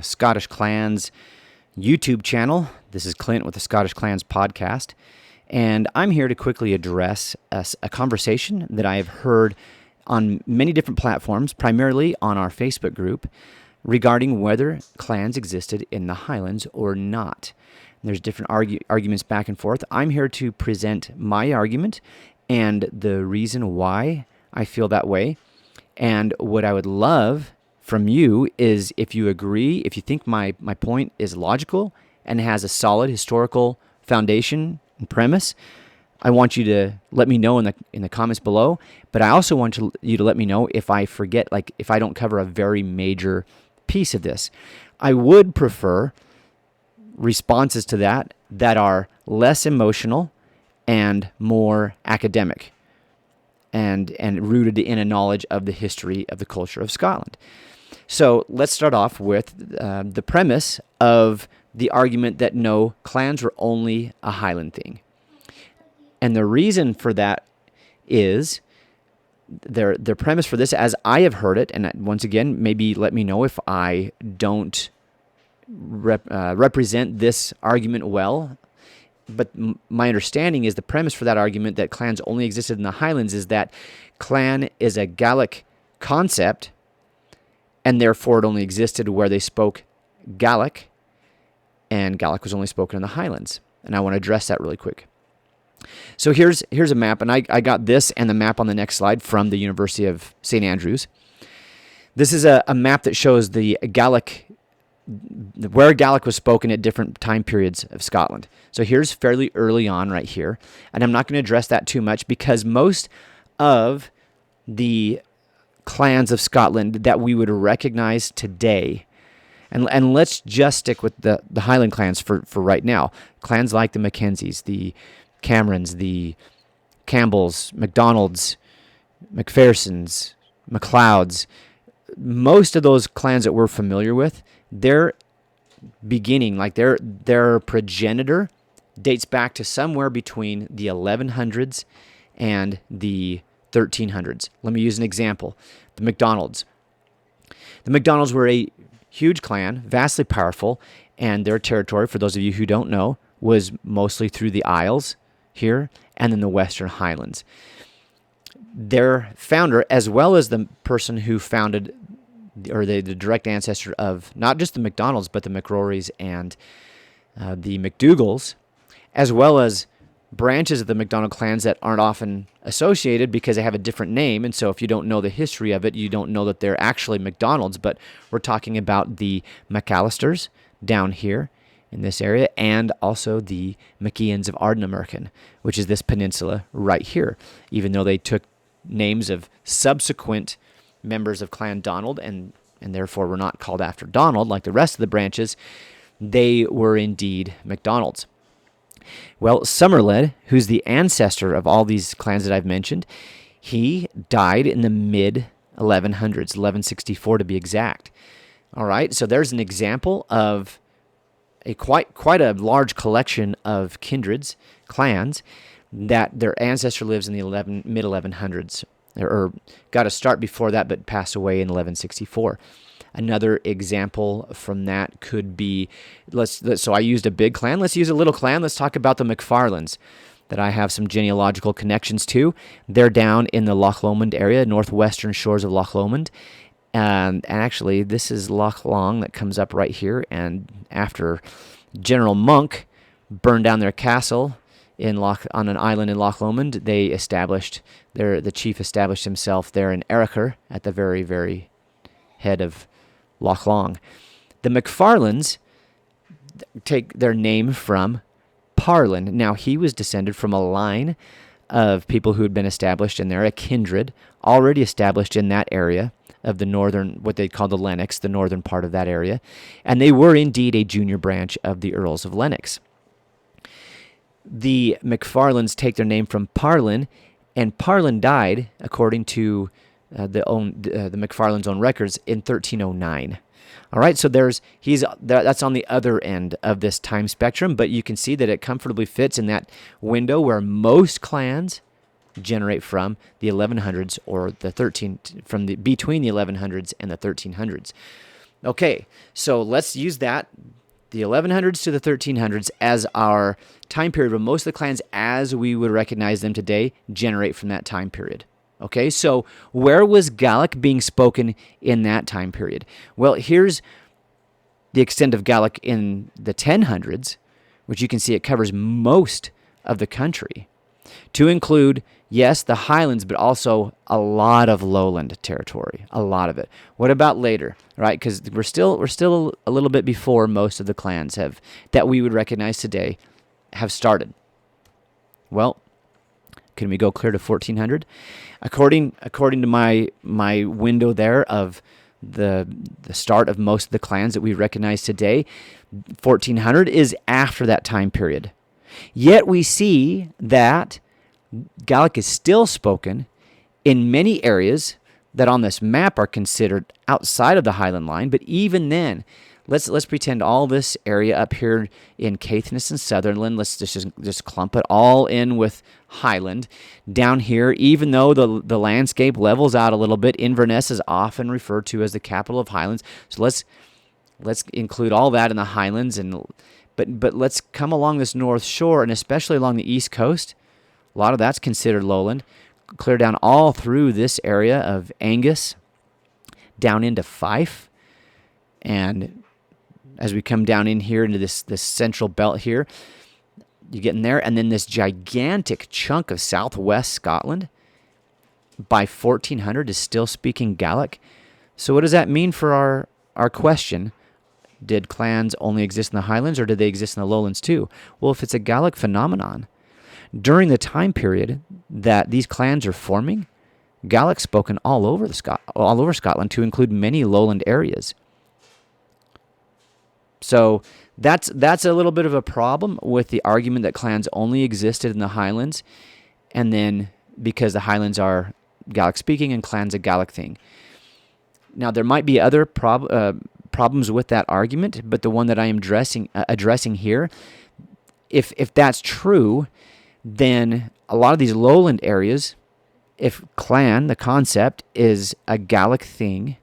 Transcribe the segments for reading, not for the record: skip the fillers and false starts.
Scottish Clans YouTube channel. This is Clint with the Scottish Clans podcast, and I'm here to quickly address a conversation that I have heard on many different platforms, primarily on our Facebook group, regarding whether clans existed in the Highlands or not. There's different arguments back and forth. I'm here to present my argument and the reason why I feel that way. And what I would love from you is if you agree, if you think my point is logical and has a solid historical foundation and premise, I want you to let me know in the comments below. But I also want you to let me know if I forget, like if I don't cover a very major piece of this. I would prefer responses to that are less emotional and more academic and rooted in a knowledge of the history of the culture of Scotland. So let's start off with the premise of the argument that no, clans were only a Highland thing. And the reason for that is their premise for this, as I have heard it, and once again, maybe let me know if I don't represent this argument well. But my understanding is the premise for that argument that clans only existed in the Highlands is that clan is a Gaelic concept, and therefore it only existed where they spoke Gaelic, and Gaelic was only spoken in the Highlands. And I want to address that really quick. So here's a map, and I got this and the map on the next slide from the University of St. Andrews. This is a map that shows the Gaelic, where Gaelic was spoken at different time periods of Scotland. So here's fairly early on right here, and I'm not going to address that too much because most of the clans of Scotland that we would recognize today, and let's just stick with the Highland clans for right now. Clans like the Mackenzies, the Camerons, the Campbells, MacDonalds, MacPhersons, MacLeods, most of those clans that we're familiar with, their beginning, like their progenitor, dates back to somewhere between the 1100s and the 1300s. Let me use an example. The MacDonalds. The MacDonalds were a huge clan, vastly powerful, and their territory, for those of you who don't know, was mostly through the Isles here and in the Western Highlands. Their founder, as well as the person who founded, or the direct ancestor of not just the MacDonalds, but the McRorys and the McDougals, as well as branches of the MacDonald clans that aren't often associated because they have a different name. And so if you don't know the history of it, you don't know that they're actually MacDonalds. But we're talking about the McAllisters down here in this area, and also the MacIans of Ardnamurchan, which is this peninsula right here, even though they took names of subsequent members of Clan Donald and therefore were not called after Donald like the rest of the branches, they were indeed MacDonalds. Well, Somerled, who's the ancestor of all these clans that I've mentioned, he died in the mid-1100s, 1164 to be exact. All right, so there's an example of a quite a large collection of kindreds, clans, that their ancestor lives in the mid-1100s, or got a start before that but passed away in 1164. Another example from that could be, so I used a big clan. Let's use a little clan. Let's talk about the MacFarlanes that I have some genealogical connections to. They're down in the Loch Lomond area, northwestern shores of Loch Lomond. And actually, this is Loch Long that comes up right here. And after General Monk burned down their castle on an island in Loch Lomond, the chief established himself there in Errichar at the very, very head of Loch Long. The MacFarlanes take their name from Parlin. Now, he was descended from a line of people who had been established in there, a kindred already established in that area of the northern, what they call the Lennox, the northern part of that area. And they were indeed a junior branch of the Earls of Lennox. The MacFarlanes take their name from Parlin, and Parlin died, according to the MacFarlanes' own records, in 1309. All right, so that's on the other end of this time spectrum, but you can see that it comfortably fits in that window where most clans generate from the 1100s or the between the 1100s and the 1300s. Okay, so let's use that, the 1100s to the 1300s, as our time period where most of the clans, as we would recognize them today, generate from that time period. Okay, so where was Gaelic being spoken in that time period? Well, here's the extent of Gaelic in the 1000s, which you can see it covers most of the country, to include, yes, the Highlands, but also a lot of lowland territory, a lot of it. What about later, right? Because we're still a little bit before most of the clans have that we would recognize today have started. Well, can we go clear to 1400? According to my window there of the start of most of the clans that we recognize today, 1400 is after that time period. Yet we see that Gaelic is still spoken in many areas that on this map are considered outside of the Highland line. But even then, let's pretend all this area up here in Caithness and Sutherland, let's just clump it all in with Highland. Down here, even though the landscape levels out a little bit, Inverness is often referred to as the capital of Highlands. So let's include all that in the Highlands, but let's come along this north shore, and especially along the east coast. A lot of that's considered lowland. Clear down all through this area of Angus, down into Fife, and as we come down in here into this central belt here, you get in there, and then this gigantic chunk of southwest Scotland by 1400 is still speaking Gaelic. So what does that mean for our question? Did clans only exist in the Highlands, or did they exist in the lowlands too? Well, if it's a Gaelic phenomenon, during the time period that these clans are forming, Gaelic spoken all over Scotland, to include many lowland areas. So that's a little bit of a problem with the argument that clans only existed in the Highlands, and then because the Highlands are Gaelic speaking and clans a Gaelic thing. Now there might be other problems with that argument, but the one that I am addressing here, if that's true, then a lot of these lowland areas, if clan, the concept, is a Gaelic thing,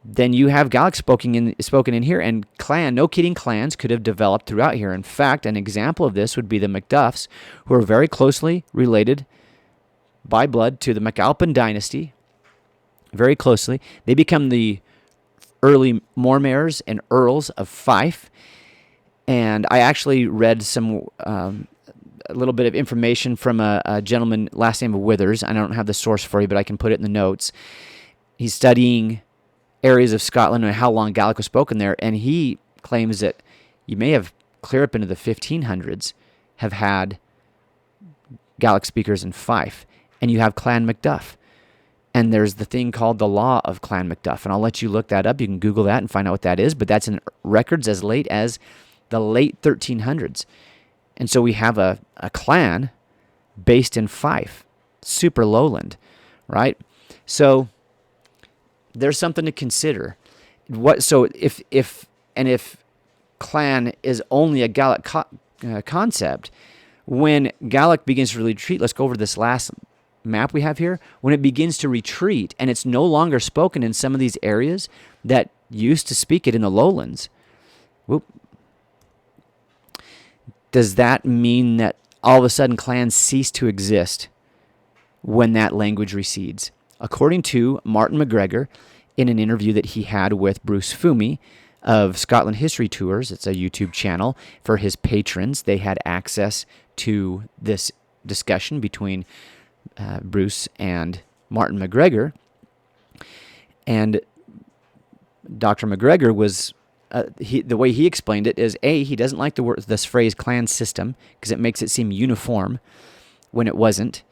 then you have Gaelic spoken in here, and clan, no kidding, clans could have developed throughout here. In fact, an example of this would be the Macduffs, who are very closely related by blood to the MacAlpin dynasty, very closely. They become the early Mormaers and Earls of Fife, and I actually read a little bit of information from a gentleman, last name of Withers. I don't have the source for you, but I can put it in the notes. He's studying areas of Scotland and how long Gaelic was spoken there, and he claims that you may have clear up into the 1500s have had Gaelic speakers in Fife, and you have Clan Macduff. And there's the thing called the Law of Clan Macduff, and I'll let you look that up. You can Google that and find out what that is, but that's in records as late as the late 1300s. And so we have a clan based in Fife, super lowland, right? So there's something to consider. If clan is only a Gaelic concept, when Gaelic begins to retreat, let's go over this last map we have here. When it begins to retreat and it's no longer spoken in some of these areas that used to speak it in the lowlands, does that mean that all of a sudden clans cease to exist when that language recedes? According to Martin McGregor, in an interview that he had with Bruce Fumi of Scotland History Tours, it's a YouTube channel for his patrons. They had access to this discussion between Bruce and Martin McGregor. And Dr. McGregor was, the way he explained it is, he doesn't like this phrase clan system because it makes it seem uniform when it wasn't.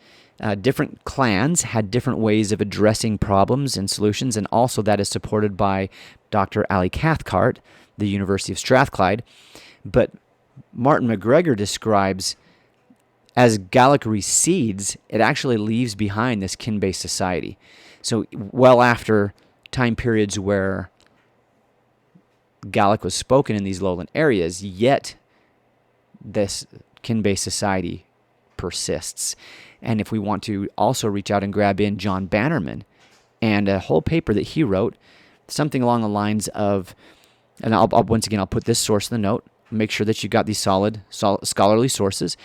Different clans had different ways of addressing problems and solutions, and also that is supported by Dr. Ali Cathcart, the University of Strathclyde. But Martin McGregor describes, as Gaelic recedes, it actually leaves behind this kin-based society. So well after time periods where Gaelic was spoken in these lowland areas, yet this kin-based society persists. And if we want to also reach out and grab in John Bannerman and a whole paper that he wrote something along the lines of, and once again, I'll put this source in the note, make sure that you've got these solid scholarly sources.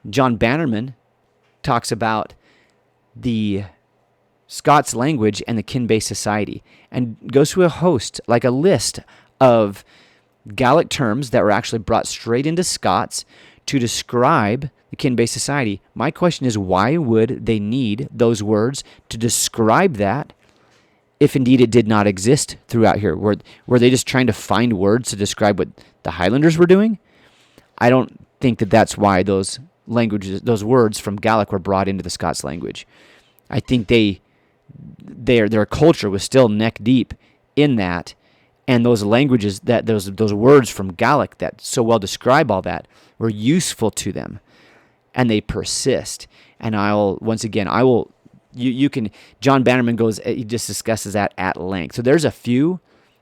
John Bannerman talks about the Scots language and the kin-based society, and goes through a host, like a list of Gaelic terms that were actually brought straight into Scots to describe the kin-based society. My question is, why would they need those words to describe that if indeed it did not exist throughout here? Were they just trying to find words to describe what the Highlanders were doing? I don't think that that's why those words from Gaelic were brought into the Scots language. I think their culture was still neck deep in that, and those languages, that those words from Gaelic that so well describe all that, were useful to them, and they persist. And you can, John Bannerman he just discusses that at length. So there's a few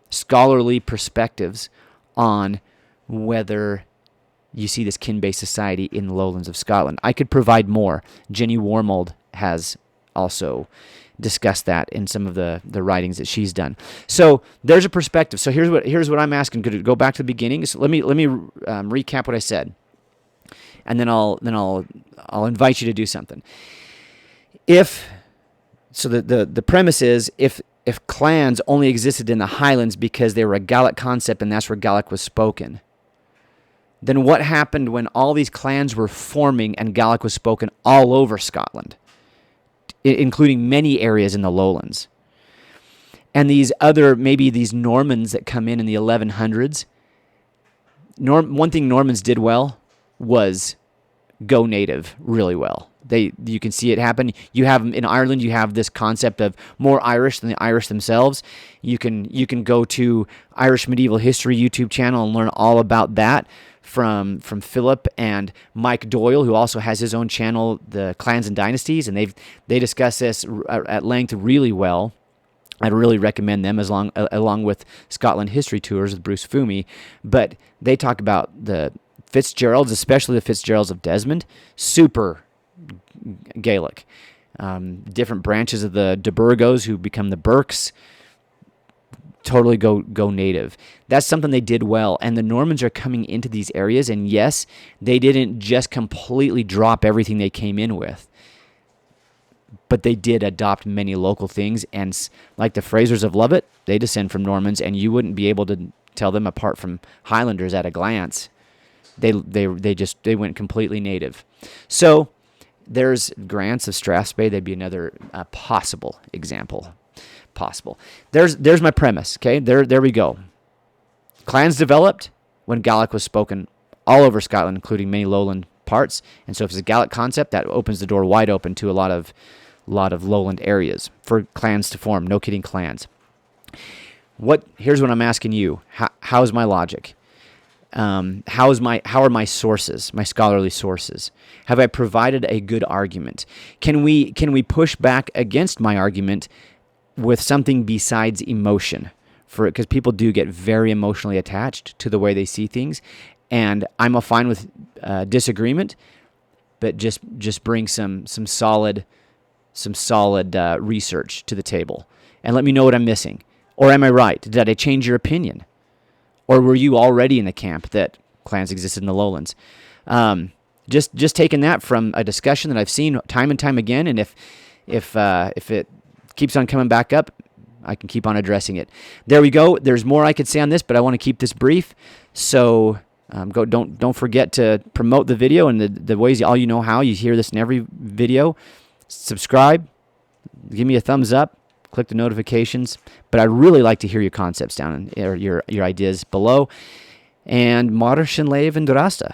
scholarly perspectives on whether you see this kin-based society in the lowlands of Scotland. I could provide more. Jenny Warmold has also discussed that in some of the writings that she's done. So there's a perspective. So here's what I'm asking. Could it go back to the beginning? So let me recap what I said, and then I'll invite you to do something. The premise is, if clans only existed in the Highlands because they were a Gaelic concept and that's where Gaelic was spoken, then what happened when all these clans were forming and Gaelic was spoken all over Scotland, including many areas in the lowlands? And these Normans that come in the 1100s, one thing Normans did well was go native really well. You can see it happen. You have in Ireland, you have this concept of more Irish than the Irish themselves. You can go to Irish Medieval History YouTube channel and learn all about that from Philip and Mike Doyle, who also has his own channel, the Clans and Dynasties, and they discuss this at length really well. I'd really recommend them along with Scotland History Tours with Bruce Fumi. But they talk about the Fitzgeralds, especially the Fitzgeralds of Desmond, super Gaelic. Different branches of the de Burgos who become the Burkes totally go native. That's something they did well. And the Normans are coming into these areas, and yes, they didn't just completely drop everything they came in with, but they did adopt many local things. And like the Frasers of Lovat, they descend from Normans, and you wouldn't be able to tell them apart from Highlanders at a glance. They went completely native. So there's Grants of Strathspey. That'd be another possible example. There's my premise. Okay, there we go. Clans developed when Gaelic was spoken all over Scotland, including many lowland parts. And so if it's a Gaelic concept, that opens the door wide open to a lot of lowland areas for clans to form. No kidding, clans. Here's what I'm asking you. How's my logic? How are my sources, my scholarly sources? Have I provided a good argument? Can we push back against my argument with something besides emotion? Because people do get very emotionally attached to the way they see things, and I'm fine with disagreement, but just bring some solid research to the table, and let me know what I'm missing. Or am I right? Did I change your opinion? Or were you already in the camp that clans existed in the lowlands? Just taking that from a discussion that I've seen time and time again, and if it keeps on coming back up, I can keep on addressing it. There we go. There's more I could say on this, but I want to keep this brief. So don't forget to promote the video and the ways all you know how. You hear this in every video. Subscribe. Give me a thumbs up. Click the notifications. But I'd really like to hear your concepts down or your ideas below. And Modern Shinlev and Durasta.